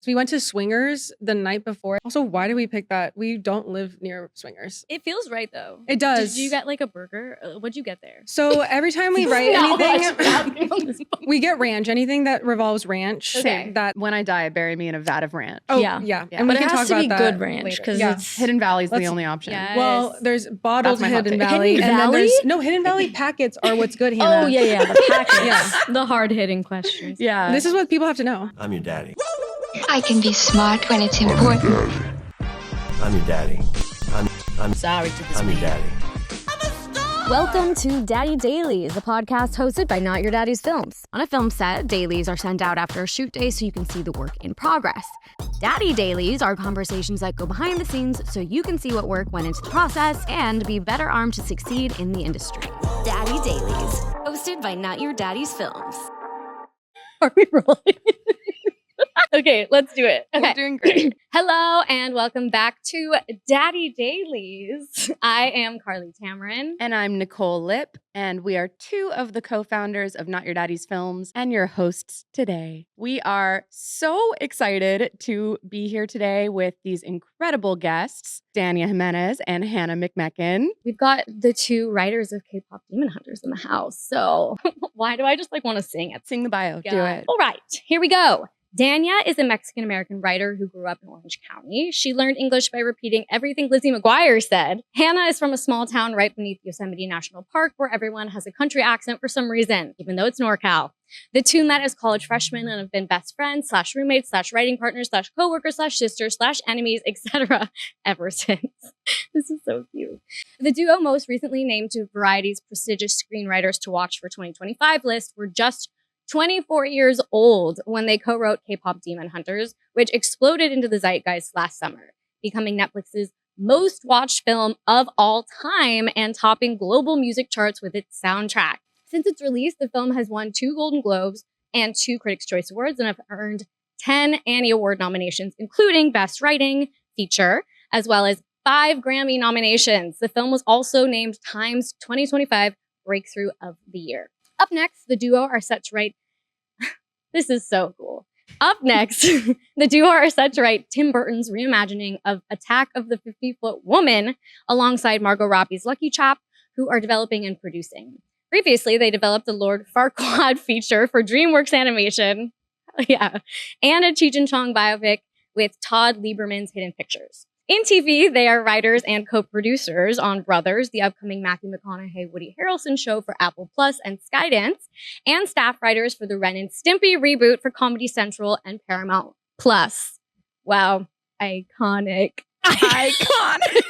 So we went to Swingers the night before. Also, why did we pick that? We don't live near Swingers. It feels right though. It does. Did you get like a burger? What'd you get there? So every time we write anything, we get ranch. Anything that revolves ranch. Okay. That When I die, bury me in a vat of ranch. Oh Yeah. yeah. Yeah. And But we it can has talk to be about that good ranch later. because Yeah. it's Hidden Valley's the Let's- only option. Yeah. Well, there's bottled That's my hot Hidden take. Valley, Hidden and then Valley? there's no Hidden Valley packets are what's good, Hannah. oh yeah, the package. Yeah. The hard-hitting questions. Yeah. This is what people have to know. I'm your daddy. I can be smart when it's important. I'm your daddy. I'm Sorry to this I'm your daddy. Welcome to Daddy Dailies, a podcast hosted by Not Your Daddy's Films. On a film set, dailies are sent out after a shoot day so you can see the work in progress. Daddy Dailies are conversations that go behind the scenes so you can see what work went into the process and be better armed to succeed in the industry. Daddy Dailies, hosted by Not Your Daddy's Films. Are we rolling? Okay, let's do it. We're Okay. doing great. Hello and welcome back to Daddy Dailies. I am Carlye Tamarin. And I'm Nicole Lip, and we are two of the co-founders of Not Your Daddy's Films and your hosts today. We are so excited to be here today with these incredible guests, Danya Jimenez and Hannah McMechan. We've got the two writers of K-pop Demon Hunters in the house. So why do I just want to sing it? Sing the bio, do God. it. All right, here we go. Danya is a Mexican-American writer who grew up in Orange County. She learned English by repeating everything Lizzie McGuire said. Hannah is from a small town right beneath Yosemite National Park where everyone has a country accent for some reason, even though it's NorCal. The two met as college freshmen and have been best friends / roommates / writing partners / co-workers / sisters / enemies, etc. ever since. This is so cute. The duo most recently named to Variety's prestigious Screenwriters to Watch for 2025 list were just 24 years old when they co-wrote K-pop Demon Hunters, which exploded into the zeitgeist last summer, becoming Netflix's most watched film of all time and topping global music charts with its soundtrack. Since its release, the film has won 2 Golden Globes and 2 Critics' Choice Awards and have earned 10 Annie Award nominations, including Best Writing Feature, as well as 5 Grammy nominations. The film was also named Time's 2025 Breakthrough of the Year. Up next, the duo are set to write... This is so cool. Up next, the duo are set to write Tim Burton's reimagining of Attack of the 50-Foot Woman alongside Margot Robbie's Lucky Chap, who are developing and producing. Previously, they developed a Lord Farquaad feature for DreamWorks Animation, and a Cheech and Chong biopic with Todd Lieberman's Hidden Pictures. In TV, they are writers and co-producers on Brothers, the upcoming Matthew McConaughey-Woody Harrelson show for Apple Plus and Skydance, and staff writers for the Ren and Stimpy reboot for Comedy Central and Paramount Plus. Wow, iconic. Iconic.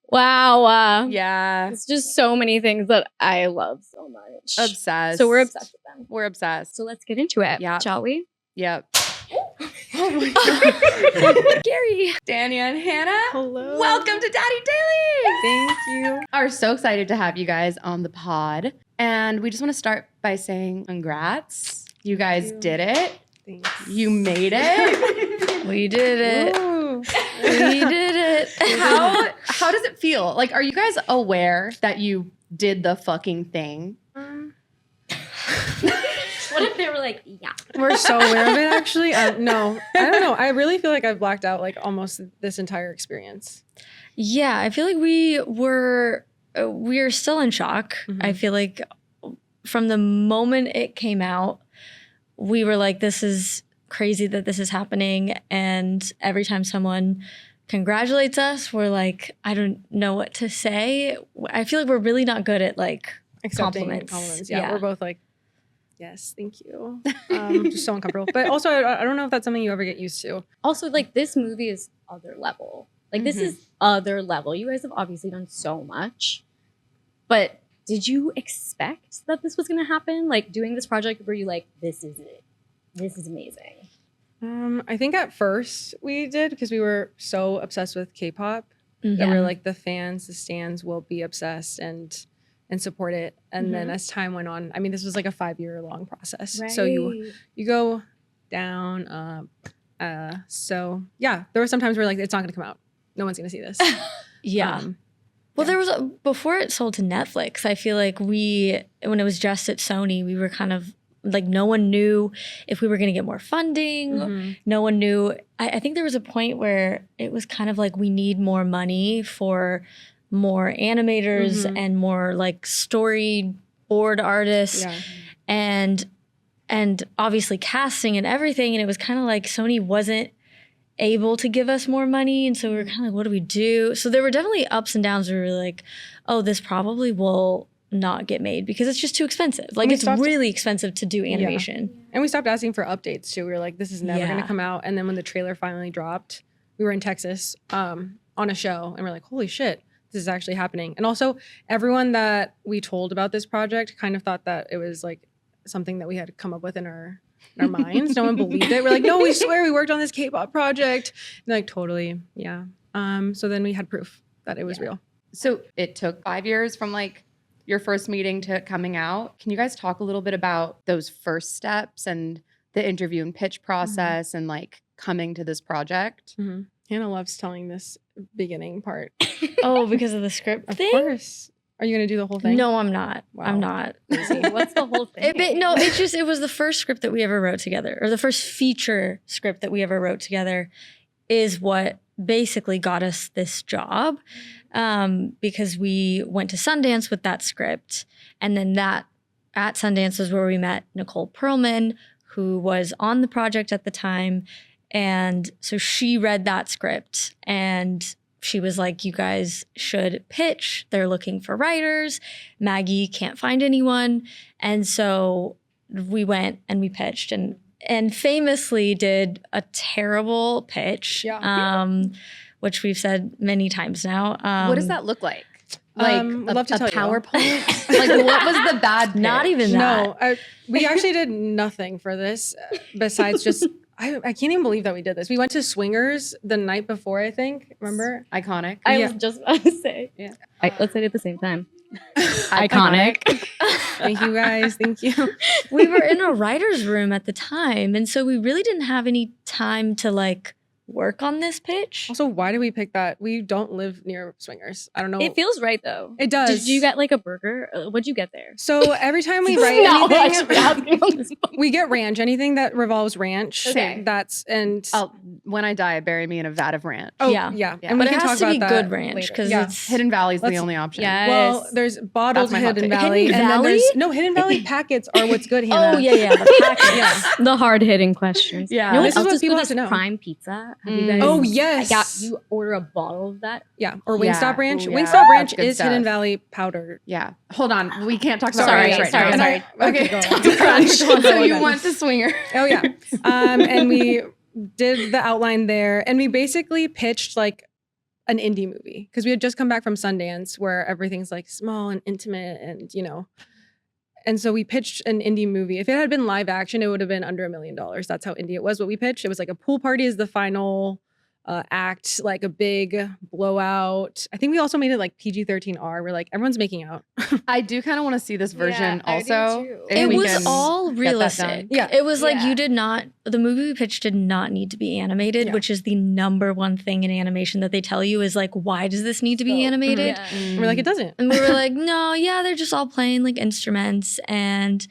Wow. Yeah. It's just so many things that I love so much. Obsessed. So we're obsessed with them. We're obsessed. So let's get into it, Yeah. shall we? Yep. Oh my God. Gary. Danya and Hannah. Hello. Welcome to Daddy Dailies. Thank you. Are so excited to have you guys on the pod. And we just want to start by saying congrats. You guys did it. Thanks. You made it. We did it. Ooh. We did it. How does it feel? Like, are you guys aware that you did the fucking thing? What if they were like, yeah. We're so aware of it, actually. No, I don't know. I really feel like I've blacked out like almost this entire experience. Yeah, I feel like we're still in shock. Mhm. I feel like from the moment it came out, we were like, this is crazy that this is happening. And every time someone congratulates us, we're like, I don't know what to say. I feel like we're really not good at like Accepting compliments. Yeah, we're both like, yes, thank you. Just so uncomfortable. But also, I don't know if that's something you ever get used to. Also, like, this movie is other level. Like, this is other level. You guys have obviously done so much. But did you expect that this was going to happen? Like, doing this project, were you like, this is it? This is amazing. I think at first we did because we were so obsessed with K-pop that Yeah. we're like the fans, the stans will be obsessed and support it. And then as time went on, I mean, this was like a 5-year long process. So you go down, up. So yeah, there were some times where like it's not going to come out. No one's going to see this. Yeah. Well, there was before it sold to Netflix, I feel like when it was just at Sony, we were kind of like no one knew if we were going to get more funding. Mm-hmm. No one knew. I think there was a point where it was kind of like we need more money for more animators and more like storyboard artists and obviously casting and everything. And it was kind of like Sony wasn't able to give us more money. And so we were kind of like, what do we do? So there were definitely ups and downs where we were like, oh, this probably will not get made because it's just too expensive. Like it's really expensive to do animation. Yeah. And we stopped asking for updates too. We were like, this is never going to come out. And then when the trailer finally dropped, we were in Texas on a show and we're like, holy shit, this is actually happening. And also everyone that we told about this project kind of thought that it was like something that we had come up with in our minds. No one believed it. We're like, no, we swear we worked on this K-pop project. And like, totally. Yeah. So then we had proof that it was real. So it took 5 years from like your first meeting to coming out. Can you guys talk a little bit about those first steps and the interview and pitch process and like coming to this project? Hannah loves telling this beginning part. Oh, because of the script thing? Of course. Are you going to do the whole thing? No, I'm not. Wow. I'm not. What's the whole thing? It was the first script that we ever wrote together, or the first feature script that we ever wrote together is what basically got us this job. Because we went to Sundance with that script. And then that at Sundance was where we met Nicole Perlman, who was on the project at the time. And so she read that script and she was like, you guys should pitch. They're looking for writers. Maggie can't find anyone. And so we went and we pitched and famously did a terrible pitch. Which we've said many times now. What does that look like? Like I'd love to tell PowerPoint? Like what was the bad pitch? Not even that. No, we actually did nothing for this besides just, I can't even believe that we did this. We went to Swingers the night before, I think. Remember? Iconic. I was just about to say. Yeah. Let's say it at the same time. Iconic. Thank you guys. Thank you. We were in a writer's room at the time. And so we really didn't have any time to like work on this pitch. Also, why did we pick that? We don't live near Swingers. I don't know. It feels right though. It does. Did you get like a burger? What'd you get there? So every time we write anything, we get ranch. Anything that revolves ranch. Okay. That's and When I die, bury me in a vat of ranch. yeah. And But we it can has talk to about be that good ranch later. because Yeah. it's Hidden Valley's the only option. Yes. Well, there's bottled That's my hot Hidden take. Valley, Hidden and then Valley? there's Hidden Valley packets are what's good. Hannah. Oh yeah, the package. Yeah. The hard hitting questions. Yeah. You know This what is else what is people good have is to know. Prime Pizza. Have you guys? Oh yes. You order a bottle of that. Yeah. Or Yeah. Wingstop Ranch. Ooh, yeah. Wingstop Ranch That's good is Hidden stuff. Valley powder. Yeah. Hold on. We can't talk about Sorry, ranch right sorry, now. sorry. Okay. go on. Talk crunch. Go on. So you went to Swinger. Oh yeah. And we did the outline there, and we basically pitched like an indie movie because we had just come back from Sundance where everything's like small and intimate and and so we pitched an indie movie. If it had been live action, it would have been under $1 million. That's how indie it was. What we pitched, it was like a pool party is the final act, like a big blowout. I think we also made it like PG-13R. We're like, everyone's making out. I do kind of want to see this version I do also. too. if It we was can all get that realistic. done. Yeah. It was like Yeah. the movie we pitched did not need to be animated, Yeah. which is the number one thing in animation that they tell you is like, why does this need to be animated? Yeah. And we're like, it doesn't. And we were like, no, yeah, they're just all playing like instruments and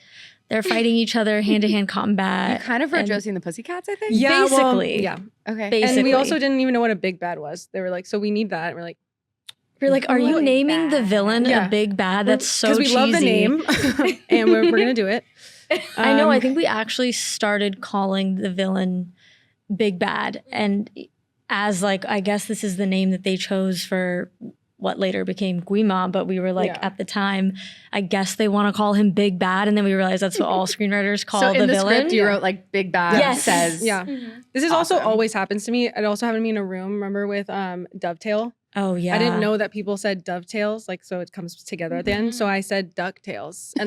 they're fighting each other hand-to-hand You combat. kind of wrote and- Josie and the Pussycats, I think. Yeah, well, basically. yeah. Okay. Basically. And we also didn't even know what a big bad was. They were like, so we need that. And we're like, We're like, are you Really naming the bad. villain Yeah. a big bad? That's so because we cheesy. love the name and we're going to do it. I know. I think we actually started calling the villain Big Bad. And as like, I guess this is the name that they chose for what later became Guima, but we were like, Yeah. at the time, I guess they want to call him Big Bad. And then we realized that's what all screenwriters call So the in the villain. script, you wrote like Big Bad Yes. says. Yeah. This is also Awesome. always happens to me. It also happened to me in a room, remember, with Dovetail. Oh, yeah. I didn't know that people said dovetails, like so it comes together at the end. So I said ducktails. And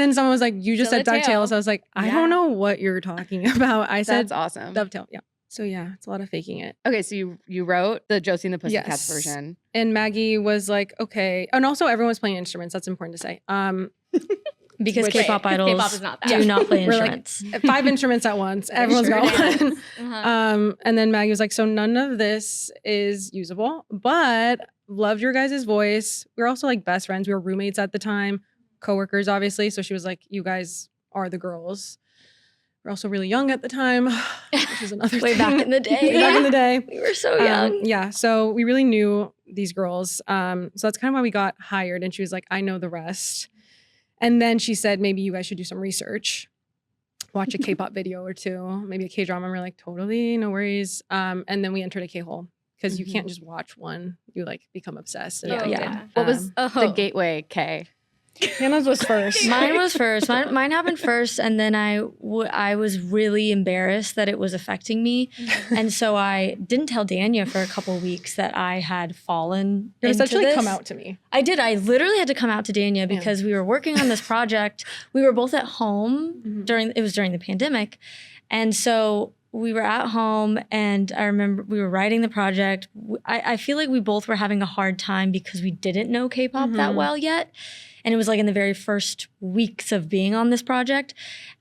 then someone was like, you just Still said a tail. ducktails. I was like, I Yeah. don't know what you're talking about. I said That's awesome. dovetail. Yeah. So yeah, it's a lot of faking it. Okay, so you wrote the Josie and the Pussycats Yes. version. And Maggie was like, okay. And also everyone was playing instruments. That's important to say. Because Which- K-pop idols K-pop is not that. do not play We're like, instruments. 5 instruments at once. Everyone's got one. Uh-huh. And then Maggie was like, so none of this is usable, but loved your guys' voice. We were also like best friends. We were roommates at the time, coworkers, obviously. So she was like, you guys are the girls. We're also really young at the time, which is another Way thing. back in the day. Way back in the day. We were so young. Yeah, so we really knew these girls. So that's kind of why we got hired. And she was like, I know the rest. And then she said, maybe you guys should do some research. Watch a K-pop video or two, maybe a K-drama. And we're like, totally, no worries. And then we entered a K-hole because you can't just watch one. You like become obsessed. And addicted. What was the gateway K? Hannah's was first. Mine was first. Mine happened first, and then I was really embarrassed that it was affecting me, and so I didn't tell Danya for a couple weeks that I had fallen. It was into actually this. come out to me. I did. I literally had to come out to Danya because we were working on this project. We were both at home during the pandemic, and so we were at home, and I remember we were writing the project. I feel like we both were having a hard time because we didn't know K-pop that well yet. And it was like in the very first weeks of being on this project.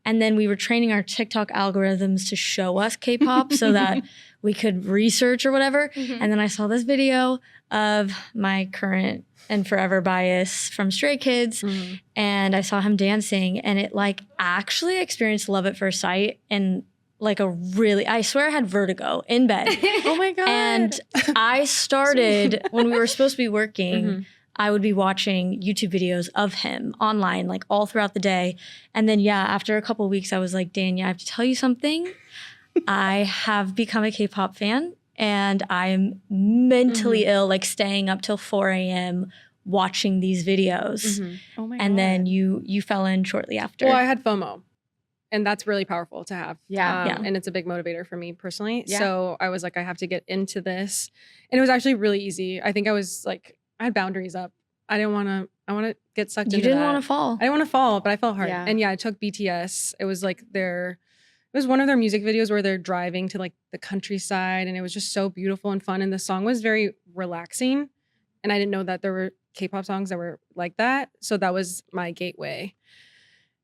And then we were training our TikTok algorithms to show us K-pop so that we could research or whatever. And then I saw this video of my current and forever bias from Stray Kids. And I saw him dancing, and it like actually experienced love at first sight. And like I swear I had vertigo in bed. Oh my God. And I started, when we were supposed to be working, I would be watching YouTube videos of him online, like all throughout the day. And then, after a couple of weeks, I was like, Danya, I have to tell you something. I have become a K-pop fan, and I'm mentally ill, like staying up till 4 a.m. watching these videos. Oh my God. And then you fell in shortly after. Well, I had FOMO. And that's really powerful to have. Yeah. And it's a big motivator for me personally. Yeah. So I was like, I have to get into this. And it was actually really easy. I think I was like, I had boundaries up. I want to get sucked into that. You didn't want to fall. I didn't want to fall, but I fell hard. Yeah. And I took BTS. It was like it was one of their music videos where they're driving to like the countryside, and it was just so beautiful and fun. And the song was very relaxing. And I didn't know that there were K-pop songs that were like that. So that was my gateway.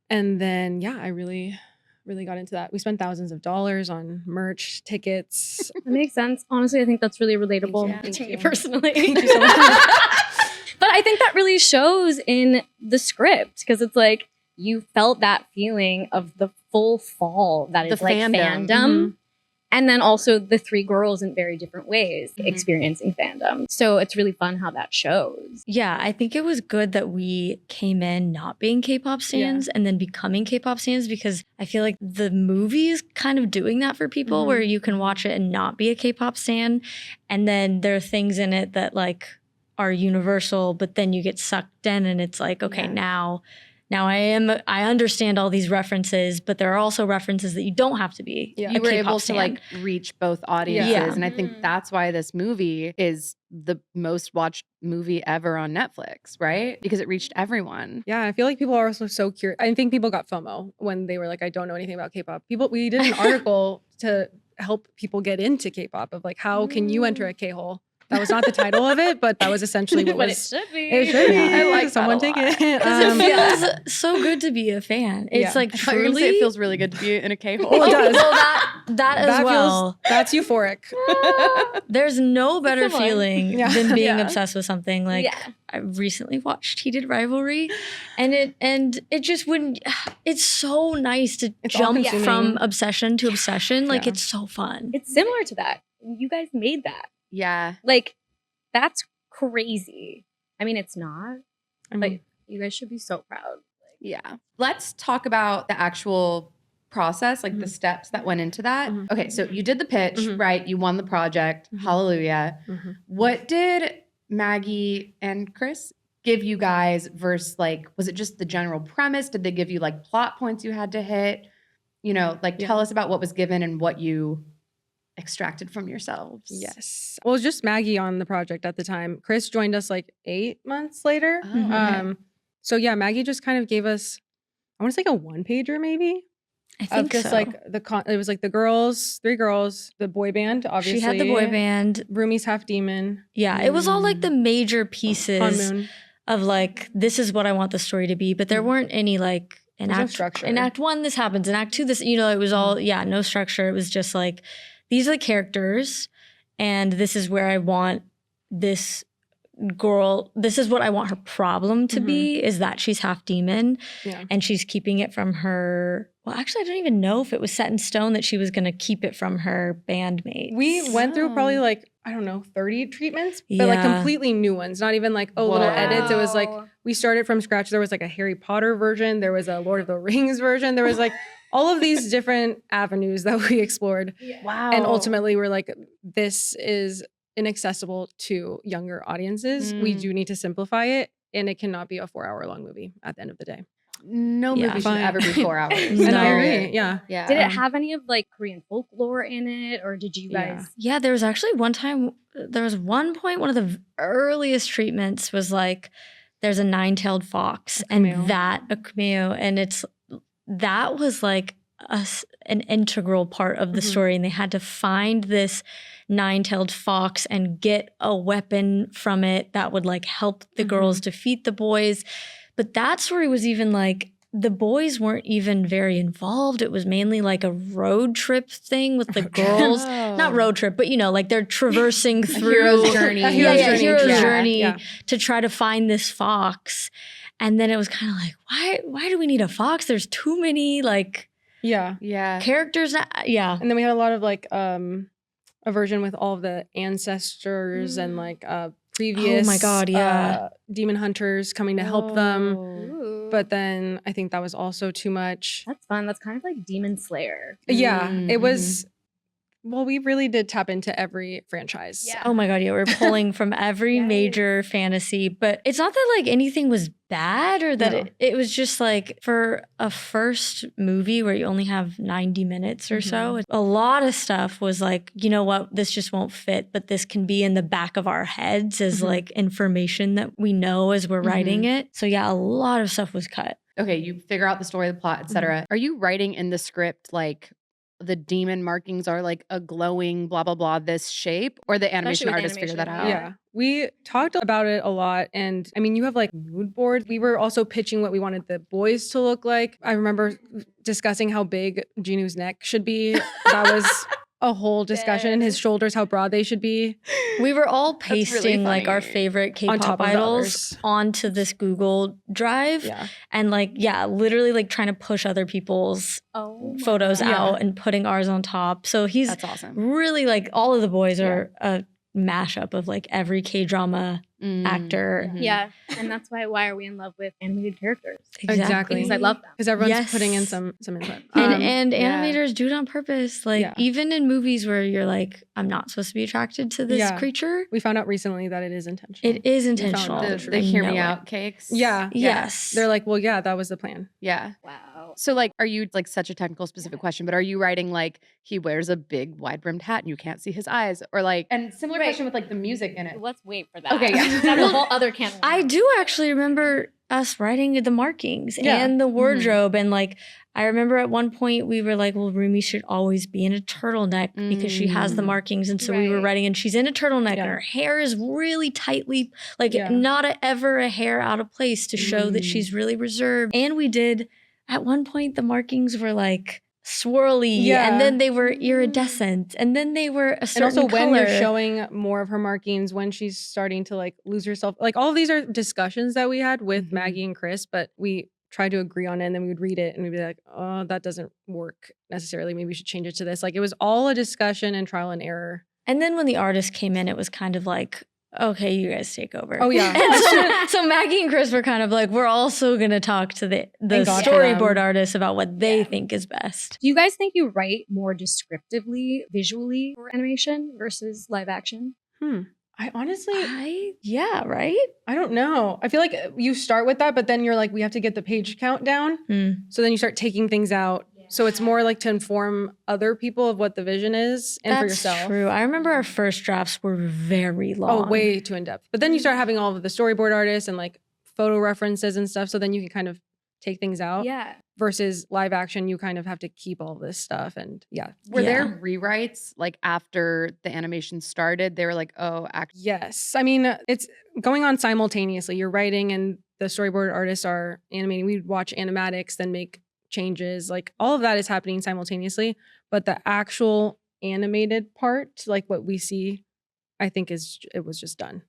And then, I really got into that. We spent thousands of dollars on merch, tickets. That makes sense. Honestly, I think that's really relatable Thank to me you. personally. Thank you so much. But I think that really shows in the script, because it's like you felt that feeling of the full fall that is The like fandom. And then also the three girls in very different ways experiencing fandom. So it's really fun how that shows. Yeah, I think it was good that we came in not being K-pop stans and then becoming K-pop stans, because I feel like the movie is kind of doing that for people where you can watch it and not be a K-pop stan. And then there are things in it that like are universal, but then you get sucked in and it's like, okay, now I understand all these references, but there are also references that you don't have to be. You were able to like reach both audiences. And I think that's why this movie is the most watched movie ever on Netflix, right? Because it reached everyone. Yeah, I feel like people are also so curious. I think people got FOMO when they were like, I don't know anything about K-pop. We did an article to help people get into K-pop of like, how can you enter a K-hole? That was not the title of it, but that was essentially what But was. it should be. It should be. I like Someone that take a lot. it. Because it feels so good to be a fan. It's like I thought you were gonna say truly it feels really good to be in a K-hole. Well, it does. Well, that as well. That's euphoric. There's no better Similar. feeling Yeah. than being Yeah. obsessed with something. Like I recently watched Heated Rivalry, and it just wouldn't. It's so nice to It's jump all-consuming. from obsession to obsession. Like Yeah. it's so fun. It's similar to that. You guys made that. Yeah. Like, that's crazy. I mean, it's not. I mean, But you guys should be so proud. Yeah. Let's talk about the actual process, like the steps that went into that. Okay, so you did the pitch, right? You won the project. Hallelujah. What did Maggie and Chris give you guys versus like, was it just the general premise? Did they give you like plot points you had to hit? You know, like tell us about what was given and what you extracted from yourselves. Yes. Well, it was just Maggie on the project at the time. Chris joined us like 8 months later. Oh, okay. So yeah, Maggie just kind of gave us, I want to say like a 1-pager maybe. I Of think just so. like it was like the girls, 3 girls, the boy band, obviously. She had the boy band. Roomies Half Demon. Yeah, it was all like the major pieces Hanmoon. of like, this is what I want the story to be. But there weren't any like in There's no act structure. in act 1 this happens, in act 2 this, you know, it was all no structure. It was just like, these are the characters and this is where I want this girl, this is what I want her problem to be, is that she's half demon and she's keeping it from her. Well, actually, I don't even know if it was set in stone that she was going to keep it from her bandmate. We went through probably like, I don't know, 30 treatments, but like completely new ones. Not even like, little edits. It was like, we started from scratch. There was like a Harry Potter version. There was a Lord of the Rings version. There was like all of these different avenues that we explored. Wow. And ultimately we're like, this is inaccessible to younger audiences. We do need to simplify it, and it cannot be a 4-hour long movie at the end of the day. No movie should ever be 4 hours. And I agree. Yeah. Did it have any of like Korean folklore in it, or did you guys? Yeah, there was actually one point, one of the earliest treatments was like, there's a 9-tailed fox a cameo, and that was like an integral part of the story, and they had to find this 9-tailed fox and get a weapon from it that would like help the girls defeat the boys. But that story was even like, the boys weren't even very involved. It was mainly like a road trip thing with the girls. Not road trip, but like they're traversing through hero's journey. Hero's journey to try to find this fox. And then it was kind of like, why do we need a fox? There's too many like characters. And then we had a lot of like a version with all of the ancestors and like previous demon hunters coming to help them. Ooh. But then I think that was also too much. That's fun. That's kind of like Demon Slayer. Yeah, it was. Well, we really did tap into every franchise. Yeah. Oh my God, we're pulling from every major fantasy. But it's not that like anything was bad or that it was just like, for a first movie where you only have 90 minutes or so, a lot of stuff was like, you know what, this just won't fit, but this can be in the back of our heads as like information that we know as we're writing it. So yeah, a lot of stuff was cut. Okay, you figure out the story, the plot, etc. Are you writing in the script like the demon markings are like a glowing blah blah blah this shape, or the animation artists figure that out? Yeah, we talked about it a lot, and I mean, you have like mood boards. We were also pitching what we wanted the boys to look like. I remember discussing how big Jinu's neck should be. That was a whole discussion. His shoulders, how broad they should be. We were all pasting like our favorite K-pop idols onto this Google Drive, and like literally like trying to push other people's photos out and putting ours on top. So that's awesome. Really like all of the boys are a mashup of like every K-drama actor. Yeah, and that's why are we in love with animated characters? Exactly. Because I love them. Because everyone's putting in some input. And animators do it on purpose. Like even in movies where you're like, I'm not supposed to be attracted to this creature. We found out recently that it is intentional. It is intentional. The hear me out cakes. Yeah. Yes. They're like, well, yeah, that was the plan. Yeah. Wow. So like, are you like such a technical specific question, but are you writing like he wears a big wide brimmed hat and you can't see his eyes, or like, and similar question with like the music in it? Let's wait for that. Okay. Yeah. That's a whole other can. I do actually remember us writing the markings and the wardrobe, and like I remember at one point we were like, well, Rumi should always be in a turtleneck because she has the markings, and so we were writing, and she's in a turtleneck, and her hair is really tightly like not ever a hair out of place to show that she's really reserved. And we did at one point the markings were like swirly, and then they were iridescent, and then they were a certain and also color. When you're showing more of her markings, when she's starting to like lose herself, like all of these are discussions that we had with Maggie and Chris, but we tried to agree on it, and then we would read it and we'd be like, oh, that doesn't work necessarily, maybe we should change it to this. Like it was all a discussion and trial and error. And then when the artist came in, it was kind of like, okay, you guys take over. Oh yeah. So Maggie and Chris were kind of like, we're also gonna talk to the storyboard artists about what they think is best. Do you guys think you write more descriptively, visually for animation versus live action? I honestly, right? I don't know. I feel like you start with that, but then you're like, we have to get the page count down. So then you start taking things out. So it's more like to inform other people of what the vision is and for yourself. That's true. I remember our first drafts were very long. Oh, way too in-depth. But then you start having all of the storyboard artists and like photo references and stuff. So then you can kind of take things out. Yeah. Versus live action, you kind of have to keep all this stuff. And Were there rewrites like after the animation started? They were like, oh, yes. I mean, it's going on simultaneously. You're writing and the storyboard artists are animating. We'd watch animatics, then make changes. Like all of that is happening simultaneously. But the actual animated part, like what we see, I think it was just done.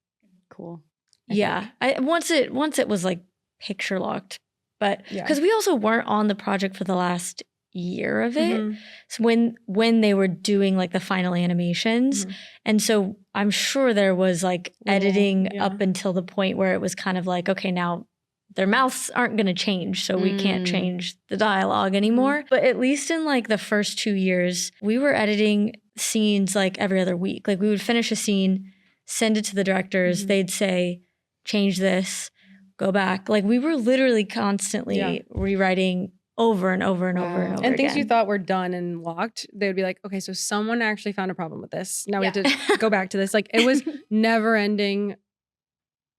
Cool. Yeah. Once it was like picture locked, but because we also weren't on the project for the last year of it. So when they were doing like the final animations, and so I'm sure there was like editing up until the point where it was kind of like, okay, now their mouths aren't going to change, so we can't change the dialogue anymore. But at least in like the first 2 years, we were editing scenes like every other week. Like we would finish a scene, send it to the directors, they'd say, change this, go back. Like we were literally constantly rewriting over and over and over and over and things again. you thought were done and locked, they would be like, okay, so someone actually found a problem with this. Now we have to go back to this. Like it was never ending.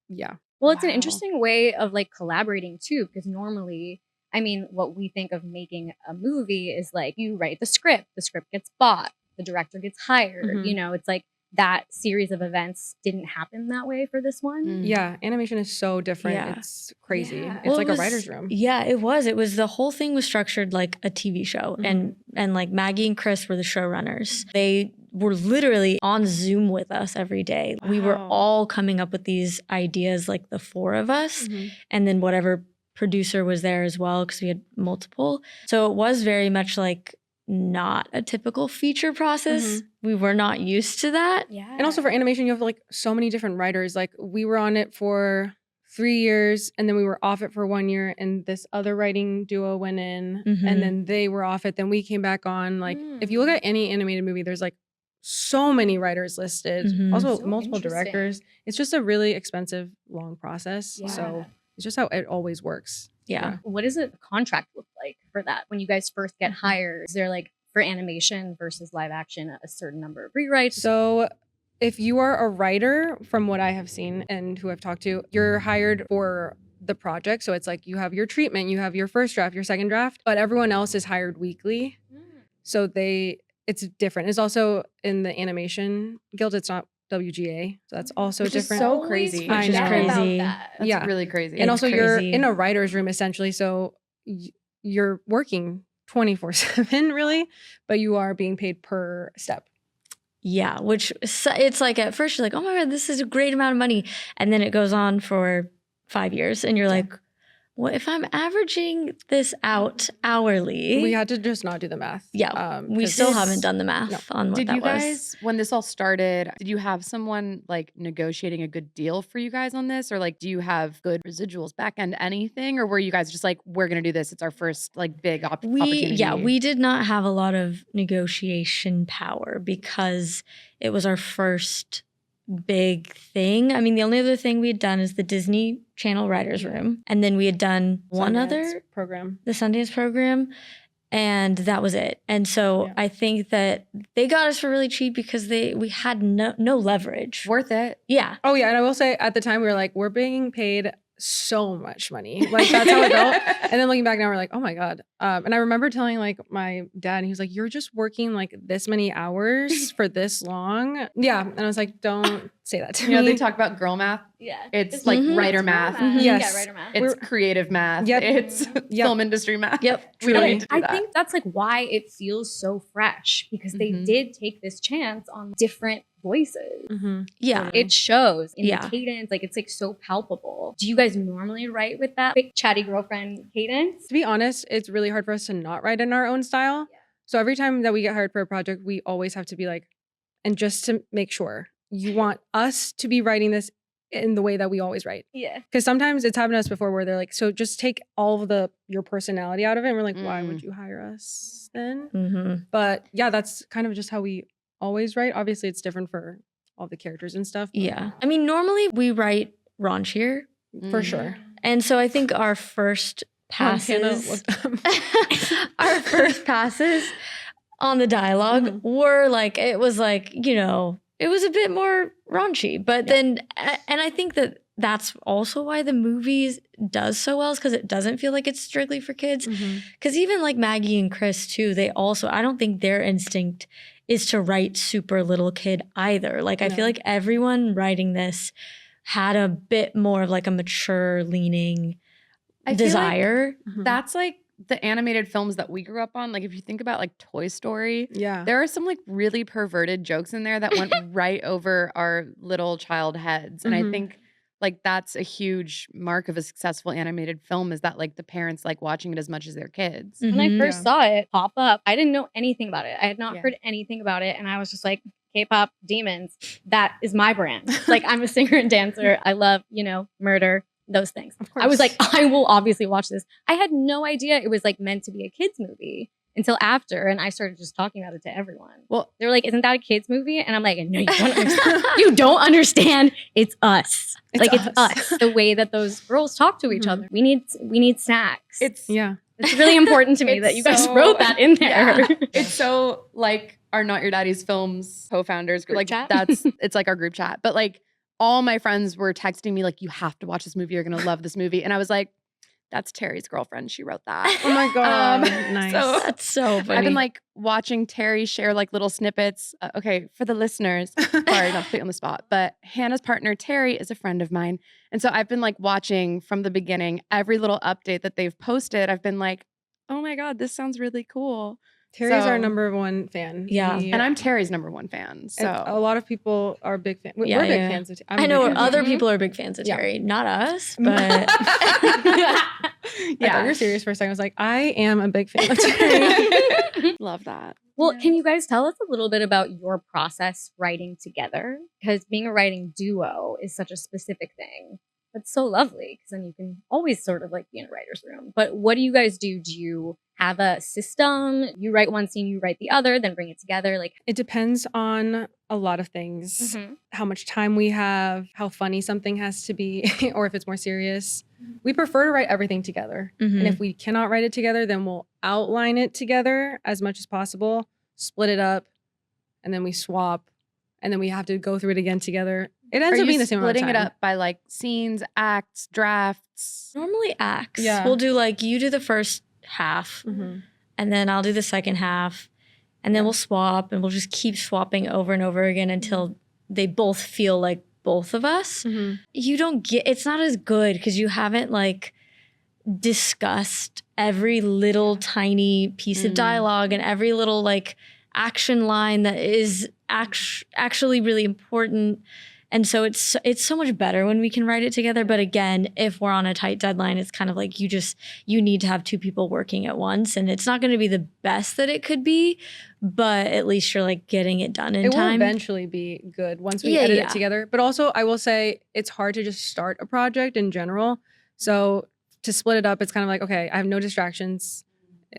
Yeah. Well, it's an interesting way of like collaborating too, because normally, I mean, what we think of making a movie is like you write the script gets bought, the director gets hired. You know, it's like that series of events didn't happen that way for this one. Yeah, animation is so different. Yeah. It's crazy. Yeah. It's like a writer's room. Yeah, it was. It was, the whole thing was structured like a TV show. And like Maggie and Chris were the showrunners. They were literally on Zoom with us every day. We were all coming up with these ideas, like the four of us, and then whatever producer was there as well, because we had multiple. So it was very much like not a typical feature process. We were not used to that. Yeah. And also for animation, you have like so many different writers. Like we were on it for 3 years and then we were off it for 1 year and this other writing duo went in and then they were off it. Then we came back on. Like if you look at any animated movie, there's like so many writers listed. Also So multiple interesting. directors. It's just a really expensive, long process. Yeah. So it's just how it always works. Yeah. What does a contract look like for that when you guys first get hired? Is there like for animation versus live action a certain number of rewrites? So if you are a writer, from what I have seen and who I've talked to, you're hired for the project. So it's like you have your treatment, you have your first draft, your second draft, but everyone else is hired weekly. So it's different. It's also in the animation guild, it's not WGA. So that's also different. So crazy. I know. Crazy. That's really crazy. And also you're crazy. in a writer's room essentially. So you're working 24/7 really, but you are being paid per step. Yeah, which it's like at first you're like, oh my God, this is a great amount of money. And then it goes on for 5 years and you're like, what if I'm averaging this out hourly? We had to just not do the math. Yeah, we 'cause still haven't done the math on what Did that you was. guys, when this all started, did you have someone like negotiating a good deal for you guys on this? Or like, do you have good residuals, back end, anything? Or were you guys just like, we're going to do this. It's our first like big opportunity. Yeah, we did not have a lot of negotiation power because it was our first big thing. I mean, the only other thing we had done is the Disney Channel Writers Room. And then we had done one Sundance other program. the Sundance program. And that was it. And so I think that they got us for really cheap because we had no leverage. Worth it. Yeah. Oh yeah, and I will say at the time we were like, we're being paid so much money. Like that's how it felt. And then looking back now, we're like, oh my God. And I remember telling like my dad, and he was like, you're just working like this many hours for this long. Yeah. And I was like, don't say that to me. You know, they talk about girl math. Yeah. It's like writer math. Yes. Yeah, writer math. It's creative math. Yep. It's film industry math. Yep. We don't Truly. need to do I that. think that's like why it feels so fresh because they did take this chance on different voices. Yeah. It shows in Yeah. the cadence, like it's like so palpable. Do you guys normally write with that big chatty girlfriend cadence? To be honest, it's really hard for us to not write in our own style. So every time that we get hired for a project, we always have to be like, and just to make sure you want us to be writing this in the way that we always write. Yeah. Because sometimes it's happened to us before where they're like, so just take all of your personality out of it. And we're like, why would you hire us then? But yeah, that's kind of just how we always write. Obviously, it's different for all the characters and stuff. but Yeah. I mean, normally we write raunchier. For sure. And so I think our first Hannah passes, looked up. our first passes on the dialogue were like, it was like, you know, it was a bit more raunchy. But then, and I think that that's also why the movie does so well, is because it doesn't feel like it's strictly for kids. Because even like Maggie and Chris too, they also, I don't think their instinct is to write super little kid either. Like I feel like everyone writing this had a bit more of like a mature leaning desire. That's like the animated films that we grew up on. Like if you think about like Toy Story, there are some like really perverted jokes in there that went right over our little child heads. And I think like that's a huge mark of a successful animated film is that like the parents like watching it as much as their kids. When I first Yeah. saw it pop up, I didn't know anything about it. I had not Yeah. heard anything about it. And I was just like, K-pop demons, that is my brand. Like I'm a singer and dancer. I love, murder, those things. Of I was course. like, I will obviously watch this. I had no idea it was like meant to be a kids movie until after. And I started just talking about it to everyone. Well, They were like, isn't that a kids movie? And I'm like, no, you don't understand. You don't understand. It's us. It's us. The way that those girls talk to each other. We need snacks. it's Yeah. It's really important to me that you guys so- wrote that in there. Yeah. It's so like our Not Your Daddy's Films co-founders Group like chat? it's like our group chat. But like all my friends were texting me like, you have to watch this movie. You're gonna love this movie. And I was like, that's Terry's girlfriend. She wrote that. Oh my God. Um, Nice. so That's so funny. I've been like watching Terry share like little snippets. Okay, for the listeners, sorry, not to put you on the spot, but Hannah's partner Terry is a friend of mine, and so I've been like watching from the beginning every little update that they've posted. I've been like, oh my God, this sounds really cool. Terry's our So- number one fan. Yeah. He- And I'm Terry's number one fan. So and a lot of people are big fan. Yeah, We're big yeah. fans of I know other other people are big fans of Yeah. Terry, not us, but I thought you were serious for a second. I was like, I am a big fan of Terry. love that. Well, can you guys tell us a little bit about your process writing together? Because being a writing duo is such a specific thing. That's so lovely because then you can always sort of like be in a writer's room. But what do you guys do? Do you have a system? You write one scene, you write the other, then bring it together? Like, It depends on a lot of things. How much time we have, how funny something has to be, or if it's more serious. We prefer to write everything together. And if we cannot write it together, then we'll outline it together as much as possible, split it up, and then we swap, and then we have to go through it again together. It ends Are up you being the same amount of splitting it time. up by like scenes, acts, drafts? normally acts. Yeah. We'll do like you do the first half, Mhm. and then I'll do the second half, and then we'll swap, and we'll just keep swapping over and over again until they both feel like both of us. Mhm. You don't get it's not as good because you haven't like discussed every little tiny piece of dialogue and every little like action line that is actually really important. And so it's so much better when we can write it together. But again, if we're on a tight deadline, it's kind of like you need to have two people working at once, and it's not going to be the best that it could be, but at least you're like getting it done in It time. will eventually be good once we Yeah, edit yeah. it together. But also, I will say it's hard to just start a project in general. So to split it up, it's kind of like, okay, I have no distractions.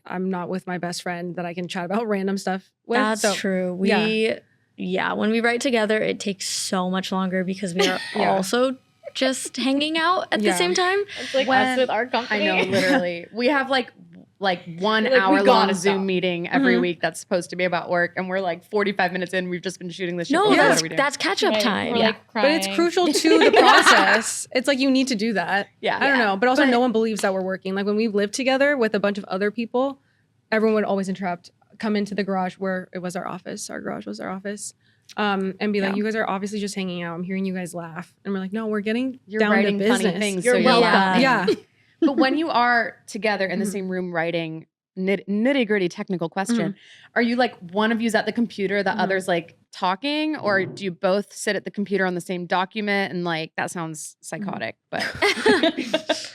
I'm not with my best friend that I can chat about random stuff with. That's So, true. When we write together, it takes so much longer because we are Yeah. also just hanging out at the Yeah. same time. it's like When- us with our company. I know, literally. We have like 1 We're like, we hour long gotta Zoom stop. meeting every Mhm. week that's supposed to be about work, and we're like 45 minutes in. We've just been shooting this shit. No, What Yeah. are we doing? that's catch up Right, time. we're, like, but it's crying. crucial to the process. It's like you need to do that. Yeah. I don't know. But also, But- no one believes that we're working. Like when we lived together with a bunch of other people, everyone would always interrupt, come into the garage where it was our office. Our garage was our office. And be like, Yeah. you guys are obviously just hanging out. I'm hearing you guys laugh. And we're like, no, we're getting You're down to writing business. funny things. You're so welcome. welcome. Yeah. But when you are together in the Mhm. same room writing, nitty gritty technical question, are you like one of you's at the computer, the Mhm. other's like talking, or do you both sit at the computer on the same document? And like that sounds psychotic, but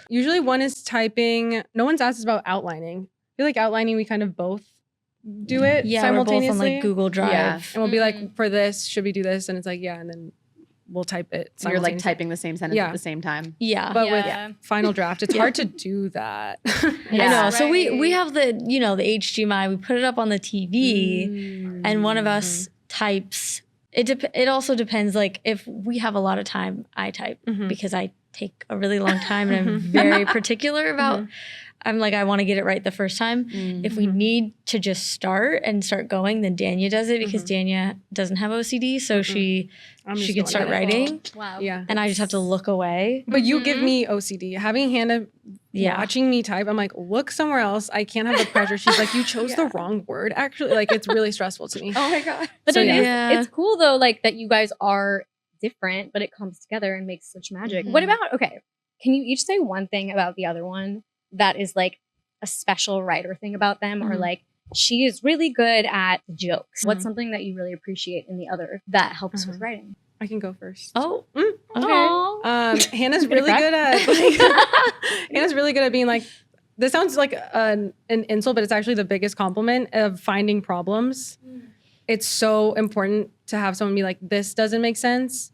Usually one is typing. No one's asked us about outlining. I feel like outlining, we kind of both do it Yeah, we're both simultaneously. on like Google Drive. Yeah. And we'll be like, for this, should we do this? And it's like, yeah. And then we'll type it. so you're like simultaneously. typing the same sentence Yeah. at the same time. Yeah. But Yeah. with Final Draft, it's hard to do that. I Yeah. know. So we Right. have the the HDMI. We put it up on the TV, and one of us types. It also depends. Like if we have a lot of time, I type Mhm. because I take a really long time, and I'm very particular about. I'm like, I want to get it right the first time. If we need to just start going, then Danya does it because Danya doesn't have OCD, so she I'm she just can going start with it. writing, Wow. Yeah. and I just have to look away. But you give me OCD. Having Hannah Yeah. watching me type, I'm like, look somewhere else. I can't have the pressure. She's like, you chose the wrong word. Actually, like it's really stressful to me. Oh my God. But So, it is, yeah. it's cool though, like that you guys are different, but it comes together and makes such magic. What about, okay, can you each say one thing about the other one that is like a special writer thing about them, or like she is really good at the jokes? What's something that you really appreciate in the other that helps with writing? I can go first. Oh, Mm. okay. Hannah's really good at Hannah's really good at being like, this sounds like an insult, but it's actually the biggest compliment of finding problems. It's so important to have someone be like, this doesn't make sense.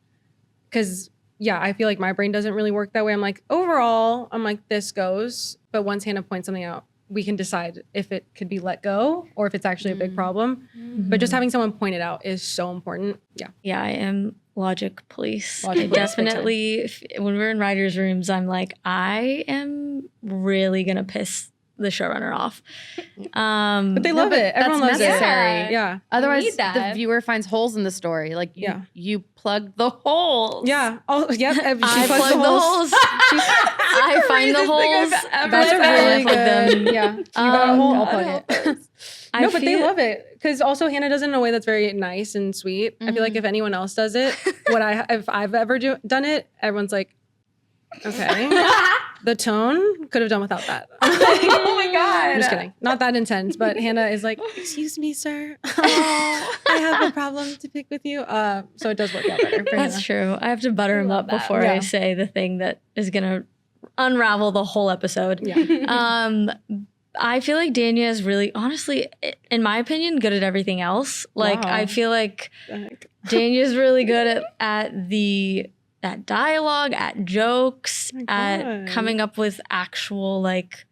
Because I feel like my brain doesn't really work that way. I'm like, overall, I'm like, this goes. But once Hannah points something out, we can decide if it could be let go or if it's actually a big problem. But just having someone point it out is so important. Yeah, I am logic police. Definitely, when we're in writers' rooms, I'm like, I am really going to piss the showrunner off. But they love it. Everyone loves necessary. it. Yeah. Otherwise, the viewer finds holes in the story. Like, you plug the holes. Yeah. Oh, yep. She I plugs plug the holes. I find the holes. That's a really good. Yeah. You got a hole, I'll plug it. No, but they love it because also Hannah does it in a way that's very nice and sweet. I feel like if anyone else does it, if I've ever done it, everyone's like, okay, the tone could have done without that. Oh my God. I'm just kidding. Not that intense, but Hannah is like, excuse me, sir. I have a problem to pick with you. So it does work out better for That's Hannah. true. I have to butter him up before I say the thing that is going to unravel the whole episode. Yeah. I feel like Danya is really, honestly, in my opinion, good at everything else. Like, I feel like Danya is really good at dialogue, at jokes, at coming up with actual, like,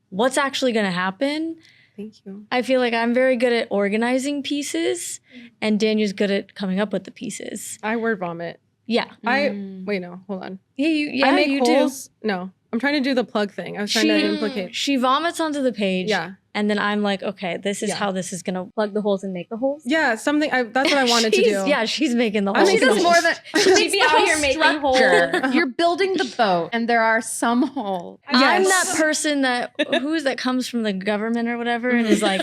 what's actually going to happen. Thank you. I feel like I'm very good at organizing pieces, and Danya's good at coming up with the pieces. I word vomit. Yeah. Wait, no, hold on. Yeah, I make you holes. do. No, I'm trying to do the plug thing. I was trying to implicate. She vomits onto the page. Yeah. And then I'm like, okay, this is how this is going to Plug the holes and make the holes. Yeah, something. That's what I wanted to do. Yeah, she's making the holes. She does more than She'd be out here making holes. You're building the boat, and there are some holes. I'm that person that comes from the government or whatever and is like,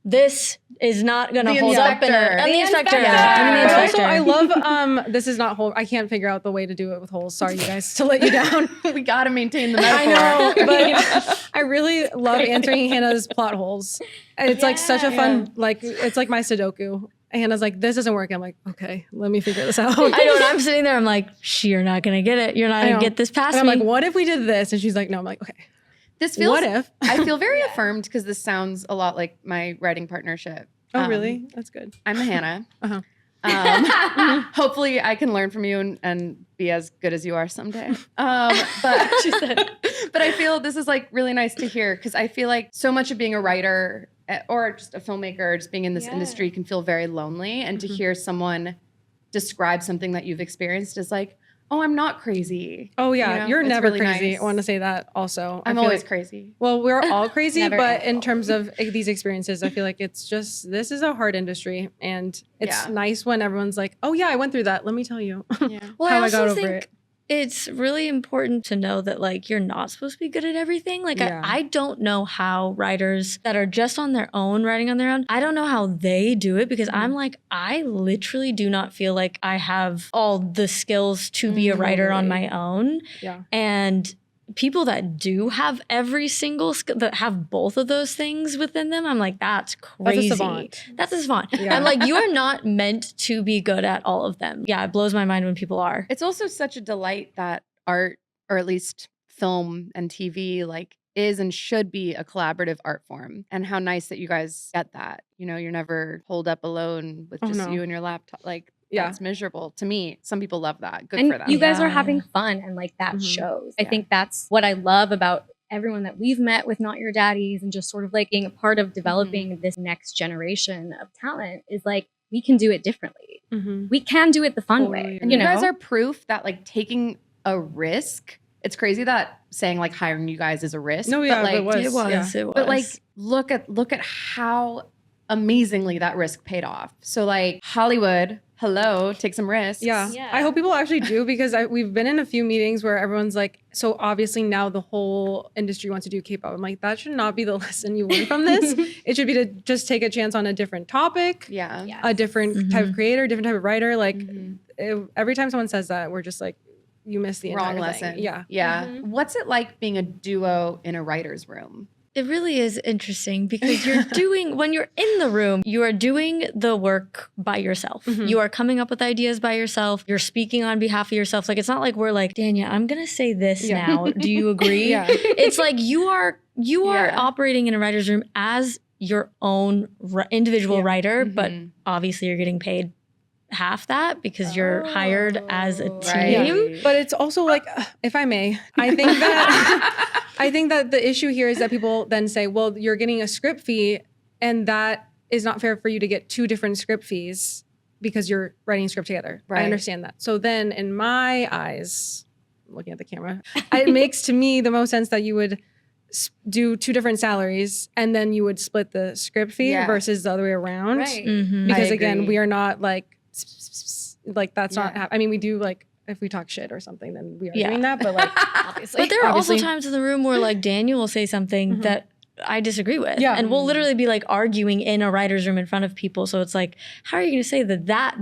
this is not going to hold up. I'm the inspector. But also, I love, this is not whole. I can't figure out the way to do it with holes. Sorry, you guys, to let you down. We got to maintain the metaphor. I know, but I really love answering Hannah's plot holes. And it's like such a fun, like, it's like my Sudoku. Hannah's like, this doesn't work. I'm like, okay, let me figure this out. I know, and I'm sitting there, I'm like, you're not going to get it. You're not going to get this past me. I'm like, what if we did this? And she's like, no. I'm like, okay. This feels. What if? I feel very affirmed because this sounds a lot like my writing partnership. Oh, really? That's good. I'm Hannah. Hopefully, I can learn from you and be as good as you are someday. But she said. But I feel this is like really nice to hear because I feel like so much of being a writer or just a filmmaker, or just being in this industry, can feel very lonely. And to hear someone describe something that you've experienced is like, oh, I'm not crazy. Oh, yeah. You know? You're It's never really crazy. nice. I want to say that also. I'm always crazy. Well, we're all crazy, Never but ever. in terms of these experiences, I feel like it's just, this is a hard industry. And it's nice when everyone's like, oh, yeah, I went through that. Let me tell you Yeah. Well, how I I got also over think it. it's really important to know that, like, you're not supposed to be good at everything. Like, Yeah. I don't know how writers that are just on their own, writing on their own, I don't know how they do it because I'm like, I literally do not feel like I have all the skills to be a writer on my own. Yeah. And people that do have every single skill, that have both of those things within them, I'm like, that's crazy. That's a savant. That's a savant. Yeah. I'm like, you are not meant to be good at all of them. Yeah, it blows my mind when people are. It's also such a delight that art, or at least film and TV, like, is and should be a collaborative art form. And how nice that you guys get that. You know, you're never holed up alone with just you and your laptop. Like, that's miserable to me. Some people love that. Good And for them. you guys are having fun, and like that shows. I think that's what I love about everyone that we've met with Not Your Daddies, and just sort of like being a part of developing this next generation of talent is like, we can do it differently. We can do it the fun way. And you guys are proof that, like, taking a risk, it's crazy that saying like hiring you guys is a risk. No, yeah, but like, it was. It was. But like, look at how amazingly that risk paid off. So like, Hollywood, hello, take some risks. Yeah. I hope people actually do, because we've been in a few meetings where everyone's like, so obviously now the whole industry wants to do K-pop. I'm like, that should not be the lesson you learn from this. It should be to just take a chance on a different topic, a different type of creator, different type of writer. Like every time someone says that, we're just like, you missed the Wrong entire lesson. thing. Yeah. Yeah. What's it like being a duo in a writer's room? It really is interesting because when you're in the room, you are doing the work by yourself. You are coming up with ideas by yourself. You're speaking on behalf of yourself. Like, it's not like we're like, Danya, I'm going to say this now. Do you agree? It's like you are operating in a writer's room as your own individual writer, but obviously you're getting paid half that because you're hired as a team. But it's also like, if I may, I think that the issue here is that people then say, well, you're getting a script fee and that is not fair for you to get 2 different script fees because you're writing a script together. I understand that. So then in my eyes, I'm looking at the camera, it makes to me the most sense that you would do 2 different salaries and then you would split the script fee versus the other way around. Because again, we are not like that's not, I mean, we do like, if we talk shit or something, then we are doing that. But like, obviously. But there are also times in the room where like Daniel will say something that I disagree with. And we'll literally be like arguing in a writer's room in front of people. So it's like, how are you going to say that us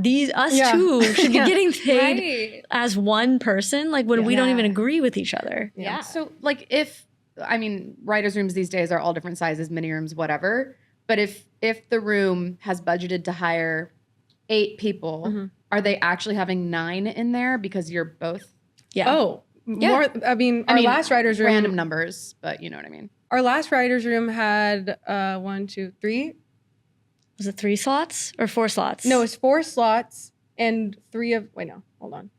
two should be getting paid as one person? Like when we don't even agree with each other. So like writers' rooms these days are all different sizes, mini rooms, whatever. But if the room has budgeted to hire 8 people, are they actually having 9 in there because you're both? More. I mean, our last writer's room, random numbers, but you know what I mean. Our last writer's room had 1, 2, 3. Was it 3 slots or 4 slots? No, it was 4 slots and 3 of. Wait, no, hold on.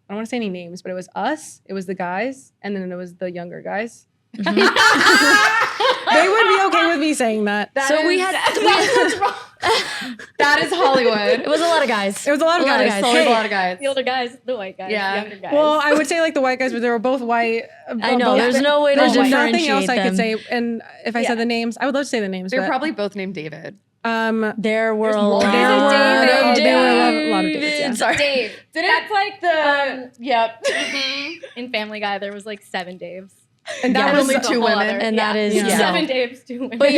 I don't want to say any names, but it was us, it was the guys, and then it was the younger guys. They would be okay with me saying that. We had what's wrong. That is Hollywood. It was a lot of guys. It was a lot of guys. A lot of guys. The older guys, the white guys, the younger guys. Well, I would say like the white guys, but they were both white. I know. There's no way to There's differentiate nothing else I them. could say. And if I said the names, I would love to say the names. They're probably both named David. There were a lot of Davids. Davids. Yeah. Sorry. Dave. That's like the In Family Guy, there was like 7 Daves. And that was only 2 women. And that is 7 Daves, 2 women. But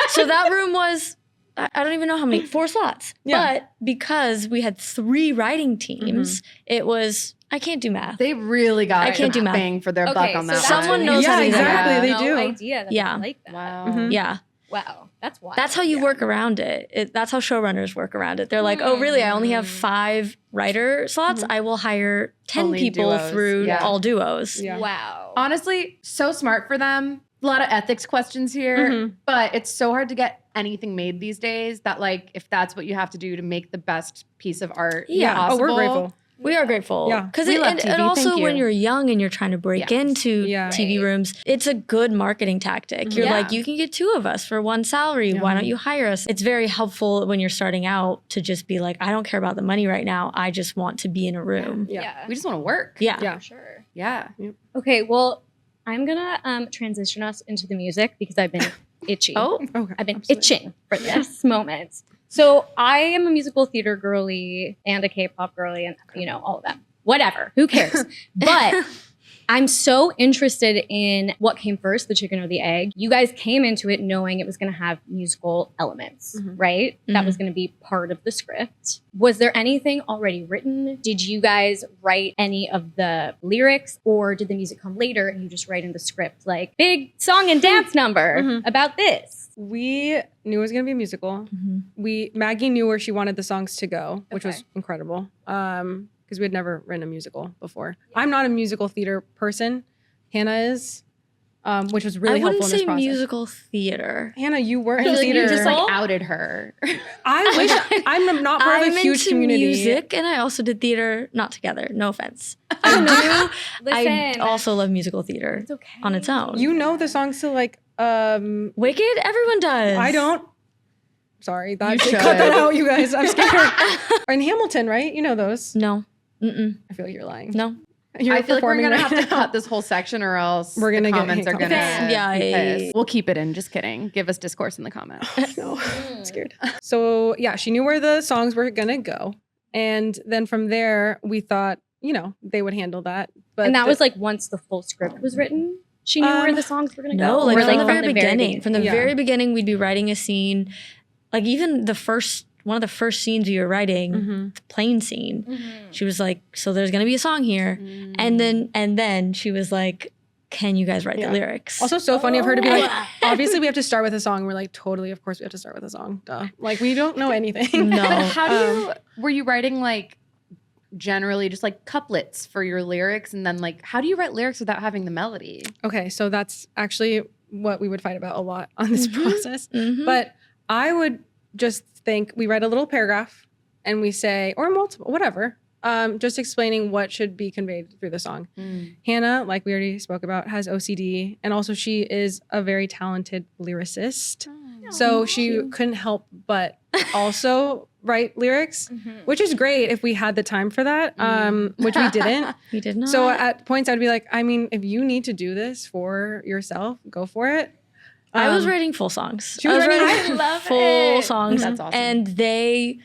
so that room was, I don't even know how many, 4 slots. But because we had 3 writing teams, it was, I can't do math. They really got I can't do math. bang for their buck on that. Someone knows how to do exactly. that. They do. No idea that Yeah. like that. Wow. Yeah. Wow. That's wild. That's how you work around it. That's how showrunners work around it. They're like, oh, really? I only have 5 writer slots. I will hire 10 Only people duos. through all duos. Yeah. Wow. Honestly, so smart for them. A lot of ethics questions here, but it's so hard to get anything made these days that like if that's what you have to do to make the best piece of art possible. Oh, we're grateful. We are grateful. Yeah. Because We love TV. and also Thank when you. you're young and you're trying to break into TV rooms, it's a good marketing tactic. You're like, you can get 2 of us for 1 salary. Why don't you hire us? It's very helpful when you're starting out to just be like, I don't care about the money right now. I just want to be in a room. Yeah. We just want to work. Yeah. Sure. Yeah. Okay, well, I'm gonna transition us into the music because I've been itchy. Okay. I've been itching for this moment. So I am a musical theater girly and a K-pop girly and, all of that. Whatever. Who cares? But I'm so interested in what came first, the chicken or the egg. You guys came into it knowing it was going to have musical elements, right? That was going to be part of the script. Was there anything already written? Did you guys write any of the lyrics or did the music come later and you just write in the script like big song and dance number about this? We knew it was going to be a musical. Maggie knew where she wanted the songs to go, which was incredible. Because we had never written a musical before. I'm not a musical theater person. Hannah is, which was really helpful in this process. I wouldn't say musical theater. Hannah, you were in I feel like theater. you just like outed her. I wish I'm not part of a huge into community. music and I also did theater, not together, no offense. I Listen, also love musical theater it's okay. on its own. You know the songs to like Wicked? Everyone does. I don't. Sorry, You should. cut that out, you guys. I'm scared. In Hamilton, right? You know those. No. Mm-mm. I feel like you're lying. No. You're I feel like we're performing gonna right have to now. cut this whole section, or else We're gonna the get comments are hate gonna. comments. Yeah, be yeah. pissed. We'll keep it in. Just kidding. Give us discourse in the comments. No, I'm scared. So yeah, she knew where the songs were gonna go, and then from there we thought, they would handle that. But And that was like once the full script was written, she knew where the songs were going to go? No, like Or, from the from very beginning. From the Yeah. very beginning, we'd be writing a scene. Like even one of the first scenes we were writing, the plane scene, she was like, so there's going to be a song here. And then she was like, can you guys write the lyrics? Also so funny of her to be like, obviously we have to start with a song. We're like, totally, of course we have to start with a song. Duh. Like we don't know anything. No. How do you, were you writing like generally just like couplets for your lyrics? And then like, how do you write lyrics without having the melody? Okay, so that's actually what we would fight about a lot on this process. But I would just think we write a little paragraph and we say, or multiple, whatever, just explaining what should be conveyed through the song. Hannah, like we already spoke about, has OCD, and also she is a very talented lyricist. So she couldn't help but also write lyrics, which is great if we had the time for that, which we didn't. We did not. So at points I'd be like, I mean, if you need to do this for yourself, go for it. I was writing full songs. She was writing full songs. That's awesome. And they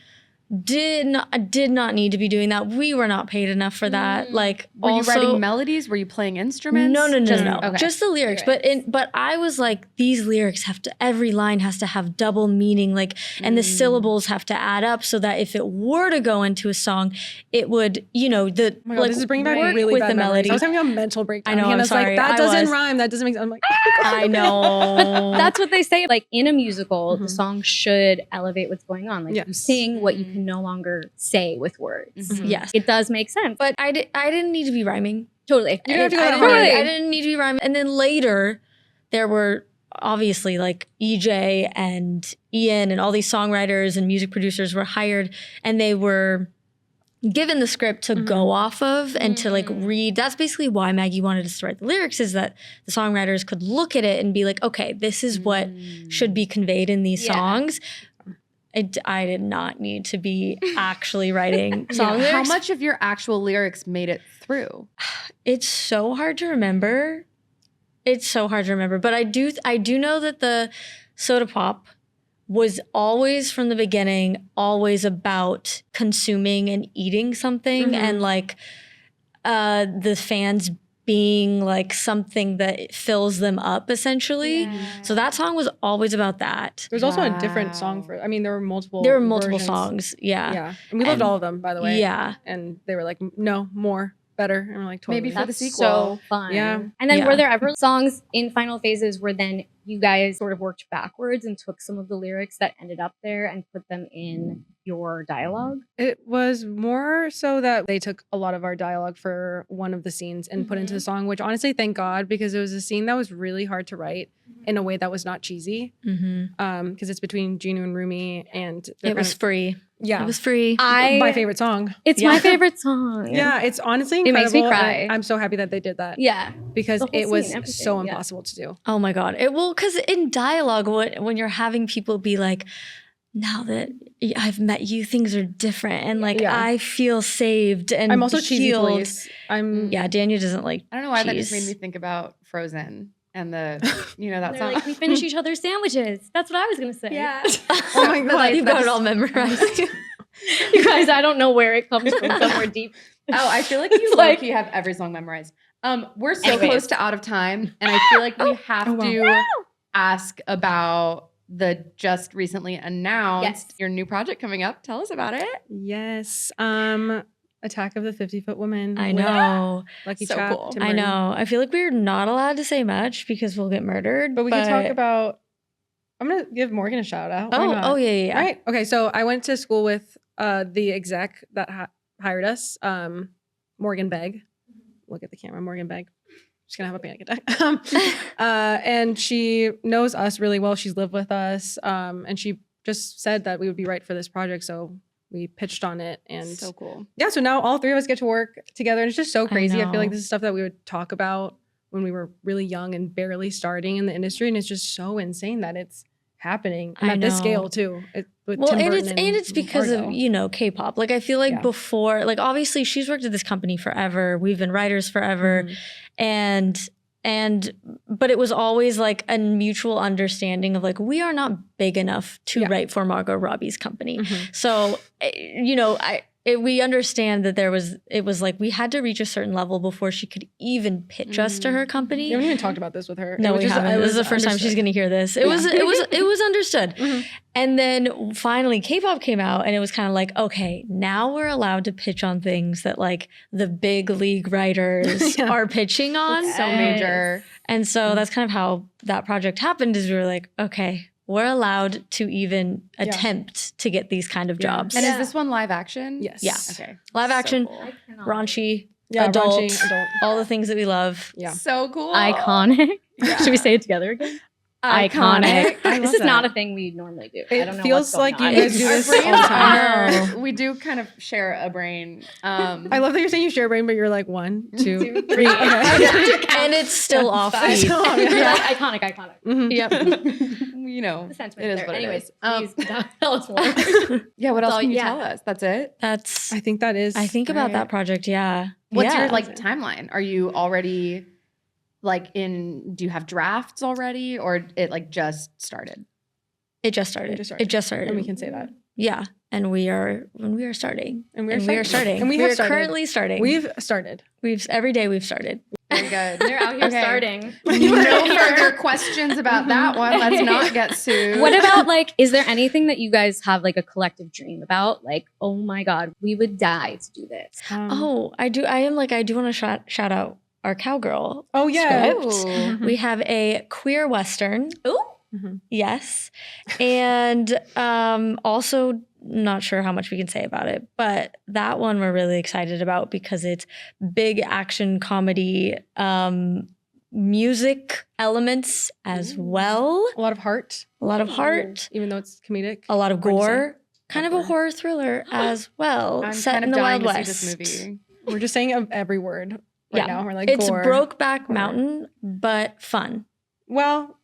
did not need to be doing that. We were not paid enough for that. Like, Were also, you writing melodies? Were you playing instruments? No. Okay. Just the lyrics. But I was like, these lyrics have to, every line has to have double meaning, like, and the syllables have to add up so that if it were to go into a song, it would, you know, Oh my God, this is bringing back work really with bad the memories. melody. I was having a mental breakdown. I know, I'm Hannah's sorry. like, that I doesn't was. rhyme. That doesn't make sense. I'm like, oh my God. I know. That's what they say. Like in a musical, the song should elevate what's going on. Like you sing what you can no longer say with words. Yes. It does make sense. But I didn't need to be rhyming. Totally. You don't have to go I that didn't, hard. I didn't need to be rhyming. And then later, there were obviously like EJ and Ian and all these songwriters and music producers were hired, and they were given the script to go off of and to like read. That's basically why Maggie wanted us to write the lyrics, is that the songwriters could look at it and be like, okay, this is what should be conveyed in these songs. I did not need to be actually writing song lyrics. How much of your actual lyrics made it through? It's so hard to remember. But I do know that the soda pop was always from the beginning, always about consuming and eating something, and like the fans being like something that fills them up essentially. So that song was always about that. There's also a different song for, I mean, there were multiple versions. songs. Yeah. Yeah. And we loved all of them, by the way. Yeah. And they were like, no, more, better. And we're like, totally. Maybe for the That's sequel. so fun. Yeah. And then Yeah. were there ever songs in final phases where then you guys sort of worked backwards and took some of the lyrics that ended up there and put them in your dialogue? It was more so that they took a lot of our dialogue for one of the scenes and put into the song, which honestly, thank God, because it was a scene that was really hard to write in a way that was not cheesy. Because it's between Ginu and Rumi, and It was free. Yeah. It was free. my favorite song. It's my favorite song. Yeah, it's honestly It incredible. makes me and cry. I'm so happy that they did that. Yeah. Because The whole it was scene, everything, so yeah. impossible to do. Oh my God. Because in dialogue, when you're having people be like, now that I've met you, things are different. And like, Yeah. I feel saved and I'm also cheesy healed. police. I'm Yeah, Danya doesn't like I don't know why that just cheese. made me think about Frozen and the, you know, that They're song. like, we finish each other's sandwiches. That's what I was going to say. Yeah. Oh my God. You've got it all memorized. You guys, I don't know where it comes from, somewhere deep. Oh, I feel like you like- low-key have every song memorized. We're so Anyways. close to out of time, and I feel like we have to ask about the just recently announced your new project coming up. Tell us about it. Yes. Attack of the 50-Foot Woman. I with know. Lucky So Chap. cool. Tim I Burton. know. I feel like we're not allowed to say much because we'll get murdered. But we can talk about, I'm going to give Morgan a shout out. Why not? Yeah. Right. Okay. So I went to school with the exec that hired us, Morgan Begg. Look at the camera, Morgan Begg. She's gonna have a panic attack. And she knows us really well. She's lived with us, and she just said that we would be right for this project. So we pitched on it, and So cool. yeah. So now all three of us get to work together, and it's just so crazy. I feel like know. this is stuff that we would talk about when we were really young and barely starting in the industry, and it's just so insane that it's happening and I at this know. scale too. With Well, Tim and Burton it's because of, Margot. you know, K-pop. Like, I feel like Yeah. before, like, obviously she's worked at this company forever. We've been writers forever. But it was always like a mutual understanding of like, we are not big enough to write for Margot Robbie's company. So, you know, we understand that it was like we had to reach a certain level before she could even pitch us to her company. We haven't even talked about this with her. No, we haven't. This is the first time she's going to hear this. It was understood. Mm-hmm. And then finally K-pop came out and it was kind of like, okay, now we're allowed to pitch on things that like the big league writers are pitching on. So major. And so that's kind of how that project happened is we were like, okay, we're allowed to even attempt to get these kind of jobs. And is this one live action? Yes. Yeah. Okay. Live action, cool. raunchy, adult, raunchy, adult, all the things that we love. Yeah. So cool. Iconic. Should we say it together again? Iconic. This is not a thing we normally do. I don't know feels what's going like on. you guys do this all the time. We do kind of share a brain. I love that you're saying you share a brain, but you're like 1, 2, 3. Okay. And it's still off. Iconic. Mm-hmm. Yep. You know, The sentiment it is there. what Anyways, it is. please tell us more. Yeah, what else So, can you tell us? That's it? That's, I think that is. I think about that project. Yeah. What's Yeah. your like timeline? Are you already like do you have drafts already or it like just started? It just started. It just started. And we can say that. Yeah. And we are starting. And we are starting. And we are have started. currently starting. We've started. Every day we've started. Very good. They're out here starting. No further questions about that one. Let's not get sued. What about like, is there anything that you guys have like a collective dream about? Like, oh my God, we would die to do this. I do. I do want to shout out our Cowgirl. Oh yeah. Script. We have a queer Western. Ooh. Mm-hmm. Yes. And also not sure how much we can say about it, but that one we're really excited about because it's big action comedy, music elements as well. A lot of heart. Even though it's comedic. A lot of gore. Kind of a horror thriller as well. I'm set kind in of the dying Wild to West. see this movie. We're just saying every word right now. We're like, it's gore, Brokeback horror. Mountain, but fun. Well,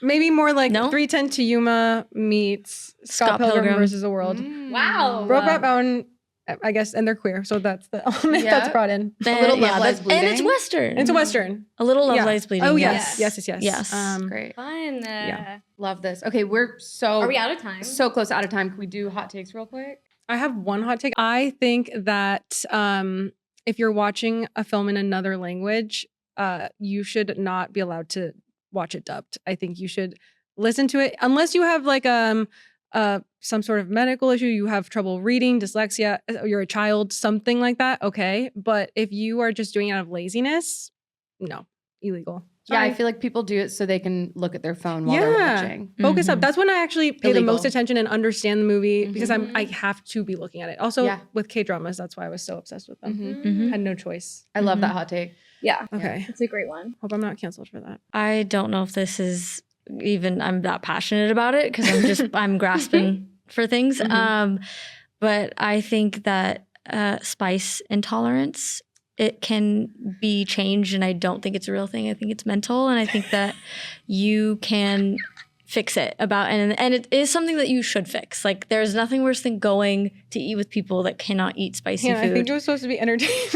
maybe more like No? 310 to Yuma meets Scott Pilgrim versus the World. Wow. Brokeback Mountain, I guess, and they're queer, so that's the element that's brought in. A little Love Lies And it's Bleeding. Western. It's a Western. A little Love Lies Bleeding. Oh, yes. yes. Great. Fun. Love this. Okay, we're Are we out of time? so close out of time. Can we do hot takes real quick? I have one hot take. I think that if you're watching a film in another language, you should not be allowed to watch it dubbed. I think you should listen to it unless you have like some sort of medical issue, you have trouble reading, dyslexia, you're a child, something like that. Okay, but if you are just doing it out of laziness, no, illegal. Yeah, I feel like people do it so they can look at their phone while they're watching. Focus up. That's when I actually pay the Illegal. most attention and understand the movie because I have to be looking at it. Also with K-dramas, that's why I was so obsessed with them. Had no choice. I love that hot take. Yeah. Okay. It's a great one. Hope I'm not canceled for that. I don't know if this is even, I'm that passionate about it because I'm grasping for things. But I think that spice intolerance, it can be changed, and I don't think it's a real thing. I think it's mental, and I think that you can fix it and it is something that you should fix. Like, there's nothing worse than going to eat with people that cannot eat spicy food. I think it was supposed to be entertainment.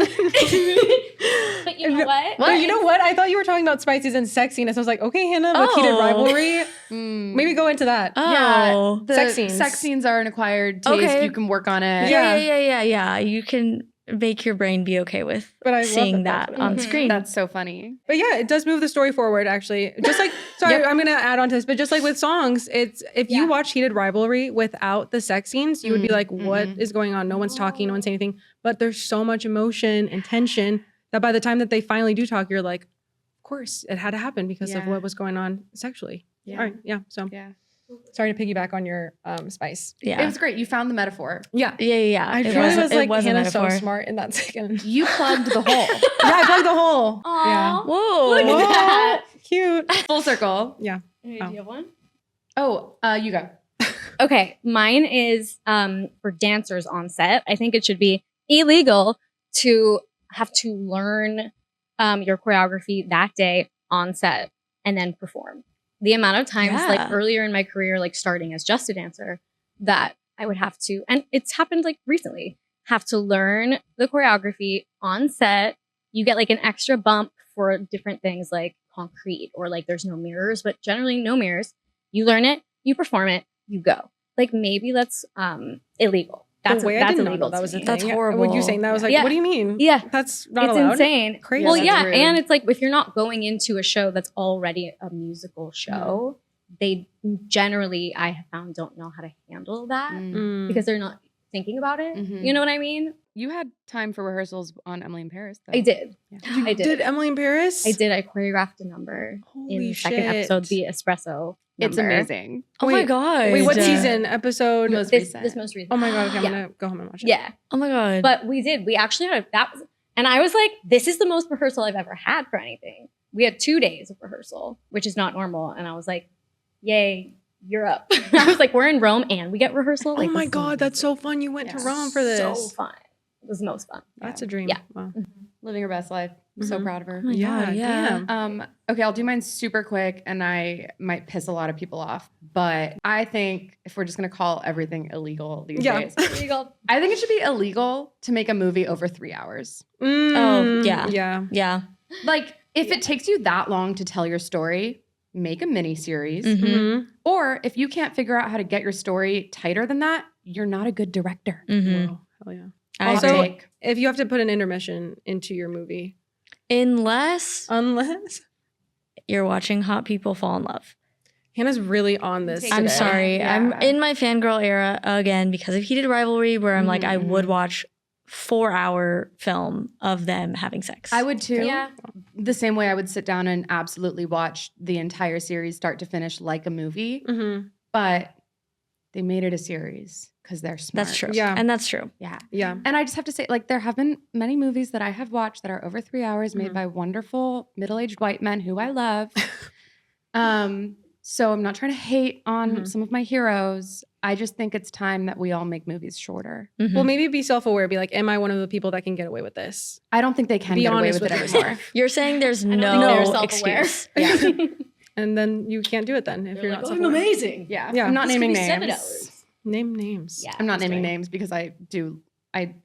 But you know what? But you know what? I thought you were talking about spices and sexiness. I was like, okay, Hannah, with heated rivalry, maybe go into that. Oh, The sex scenes are an acquired taste. Okay. You can work on it. Yeah. You can make your brain be okay with seeing that on screen. That's so funny. But yeah, it does move the story forward, actually. Just like, sorry, I'm going to add on to this, but just like with songs, it's if you watch Heated Rivalry without the sex scenes, you would be like, what is going on? No one's talking, no one's saying anything. But there's so much emotion and tension that by the time that they finally do talk, you're like, of course, it had to happen because of what was going on sexually. Yeah. All right, so sorry to piggyback on your spice. It was great. You found the metaphor. Yeah. I truly was like, a Hannah's so metaphor. smart in that second. You plugged the hole. I plugged the hole. Aww. Yeah. Whoa. Look at that. Cute. Full circle. Yeah. Do you have one? Oh, you go. Okay, mine is for dancers on set. I think it should be illegal to have to learn your choreography that day on set and then perform. The amount of times, like earlier in my career, like starting as just a dancer, that I would have to, and it's happened like recently, have to learn the choreography on set. You get like an extra bump for different things like concrete or like there's no mirrors, but generally no mirrors. You learn it, you perform it, you go. Like maybe that's illegal. That's the way I didn't know illegal that was a to thing. me. That's horrible. When you saying that, I was like, Yeah. what do you mean? Yeah. That's not It's allowed. insane. Crazy. Well, That's yeah, rude. and it's like if you're not going into a show that's already a musical show, they generally, I have found, don't know how to handle that Mm. because they're not thinking about it. Mhm. You know what I mean? You had time for rehearsals on Emily in Paris, though. I did. Yeah. I did. Did Emily in Paris? I did. I choreographed a number in Holy the second shit. episode, the espresso. It's number. amazing. Oh my Wait, god. Wait, what Uh, season? Episode? Most This recent. most recent. Oh my god! Okay, I'm Yeah. gonna go home and watch it. Yeah. Oh my god. But we did. We actually had and I was like, this is the most rehearsal I've ever had for anything. We had 2 days of rehearsal, which is not normal. And I was like, yay, you're up. I was like, we're in Rome and we get rehearsal. Like, Oh my this is god, that's so fun! You went to Rome for this. so fun. It was the most fun. That's a dream. Yeah. Wow. Living her best life. I'm so Mhm. proud of her. oh my god, yeah. damn. Okay, I'll do mine super quick and I might piss a lot of people off. But I think if we're just gonna call everything illegal these Yeah. days, I think it should be illegal to make a movie over 3 hours. Oh, yeah. Yeah. Yeah. Like, if it takes you that long to tell your story, make a mini series. Mhm. Mhm. Or if you can't figure out how to get your story tighter than that, you're not a good director. Mhm. Whoa, hell yeah. I Also- agree. Take. If you have to put an intermission into your movie, Unless unless you're watching hot people fall in love. Hannah's really on this. Take I'm today. sorry. I'm Yeah. in my fangirl era again because of Heated Rivalry, where I'm like, I would watch 4-hour film of them having sex. I would too. Yeah. The same way I would sit down and absolutely watch the entire series start to finish like a movie. Mhm. But they made it a series because they're smart. That's true. Yeah. And that's true. Yeah. Yeah. And I just have to say, like, there have been many movies that I have watched that are over 3 hours made Mhm. by wonderful middle-aged white men who I love. So I'm not trying to hate on Mhm. some of my heroes. I just think it's time that we all make movies shorter. Mhm. Well, maybe be self-aware. Be like, am I one of the people that can get away with this? I don't think they can Be get away honest with it with anymore. yourself. You're saying there's I don't think no they're self-aware. excuse. Yeah. And then you can't do it then if you're not self-aware. amazing. Yeah. Yeah. I'm not This could naming be 7 names. hours. Name names. Yeah. I'm not That's naming great. names because I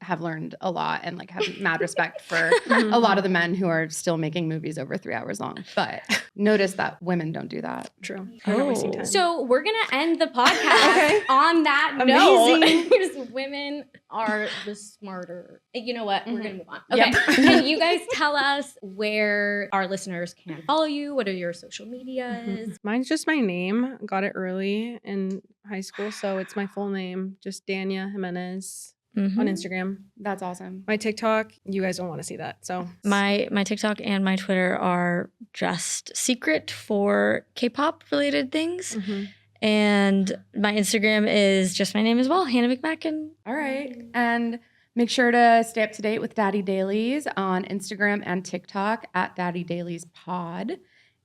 have learned a lot and like have mad respect for a lot of the men who are still making movies over 3 hours long. But notice that women don't do that. True. We're not wasting Oh. time. So we're gonna end the podcast Okay. on that Amazing. note. Because women are the smarter. You know what? We're gonna move on. Okay. Yep. Can you guys tell us where our listeners can follow you? What are your social medias? Mine's just my name. Got it early in high school, so it's my full name, just Danya Jimenez Mhm. on Instagram. That's awesome. My TikTok, you guys don't want to see that. So My TikTok and my Twitter are just secret for K-pop related things. Mhm. And my Instagram is just my name as well, Hannah McMechan. All right. And make sure to stay up to date with Daddy Dailies on Instagram and TikTok at Daddy Dailies Pod.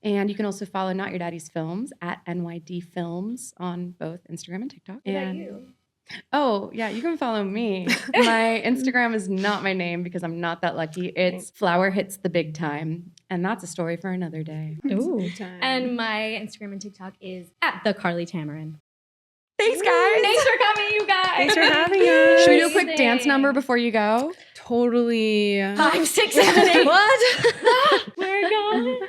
And you can also follow Not Your Daddy's Films at NYD Films on both Instagram and TikTok. What about And you? oh, yeah, you can follow me. My Instagram is not my name because I'm not that lucky. It's Flower Hits the Big Time. And that's a story for another day. Ooh. And my Instagram and TikTok is at the Carlye Tamarin. Thanks, guys. Thanks for coming, you guys. Thanks for having us. Should we do a quick dance number before you go? Totally. 5, 6, 7, 8. What? We're going.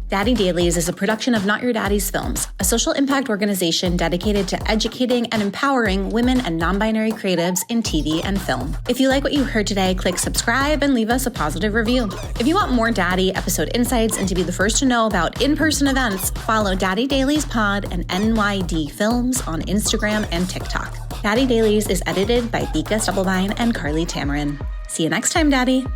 Daddy Dailies is a production of Not Your Daddy's Films, a social impact organization dedicated to educating and empowering women and non-binary creatives in TV and film. If you like what you heard today, click subscribe and leave us a positive review. If you want more Daddy episode insights and to be the first to know about in-person events, follow Daddy Dailies Pod and NYD Films on Instagram and TikTok. Daddy Dailies is edited by Vika Stubblebine and Carlye Tamarin. See you next time, Daddy.